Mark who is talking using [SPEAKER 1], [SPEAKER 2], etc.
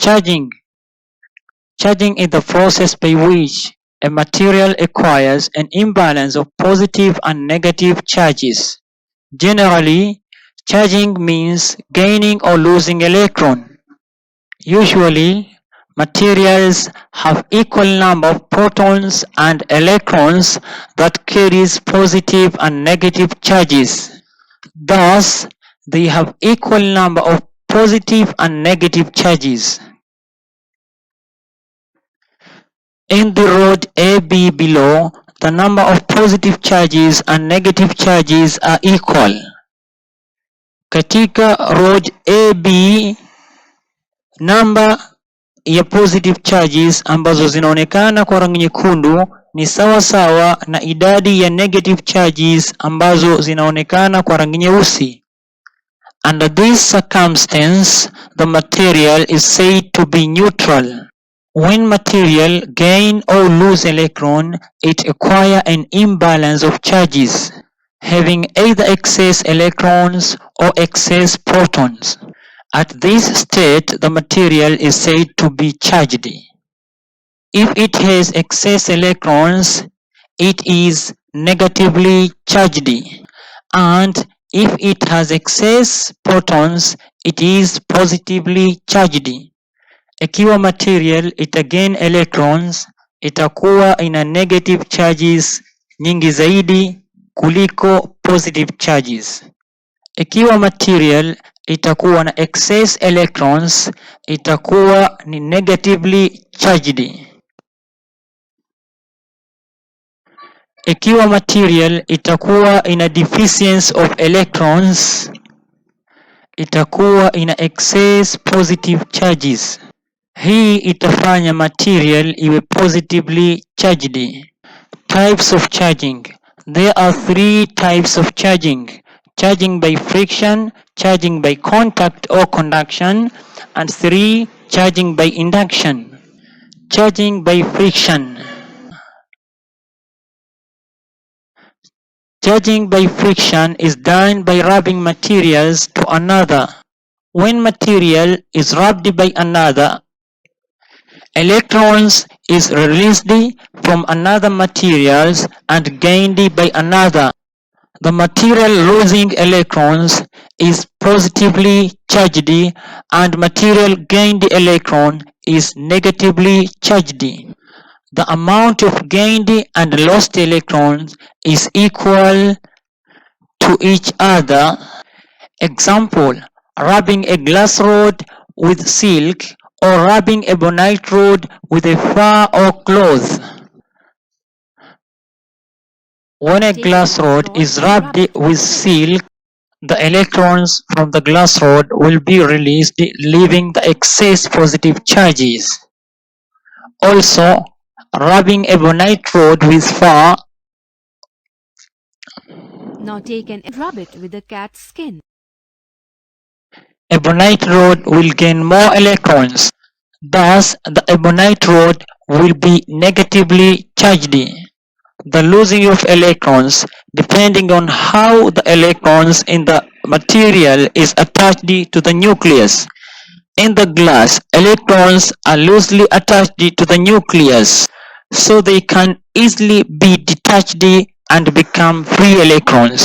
[SPEAKER 1] Charging. Charging is the process by which a material acquires an imbalance of positive and negative charges. Generally, charging means gaining or losing electron. Usually, materials have equal number of protons and electrons that carries positive and negative charges. Thus, they have equal number of positive and negative charges. In the road AB below, the number of positive charges and negative charges are equal. Katika road AB, namba ya positive charges ambazo zinaonekana kwa rangi nyekundu ni sawa sawa na idadi ya negative charges ambazo zinaonekana kwa rangi nyeusi. Under this circumstance, the material is said to be neutral. When material gain or lose electron, it acquires an imbalance of charges, having either excess electrons or excess protons. At this state, the material is said to be charged. If it has excess electrons, it is negatively charged, and if it has excess protons, it is positively charged. Ikiwa material itagain electrons, itakuwa ina negative charges nyingi zaidi kuliko positive charges. Ikiwa material itakuwa na excess electrons, itakuwa ni negatively charged. Ikiwa material itakuwa ina deficiency of electrons, itakuwa ina excess positive charges. Hii itafanya material iwe positively charged. Types of charging. There are 3 types of charging: charging by friction, charging by contact or conduction, and 3, charging by induction. Charging by friction. Charging by friction is done by rubbing materials to another. When material is rubbed by another, electrons is released from another materials and gained by another. The material losing electrons is positively charged and material gained electron is negatively charged. The amount of gained and lost electrons is equal to each other. Example, rubbing a glass rod with silk or rubbing a bonite rod with a fur or cloth. When a glass rod is rubbed with silk, the electrons from the glass rod will be released, leaving the excess positive charges. Also, rubbing a bonite rod with fur.
[SPEAKER 2] Now take and rub it with the cat's skin.
[SPEAKER 1] Ebonite rod will gain more electrons. Thus, the ebonite rod will be negatively charged. The losing of electrons, depending on how the electrons in the material is attached to the nucleus. In the glass, electrons are loosely attached to the nucleus, so they can easily be detached and become free electrons.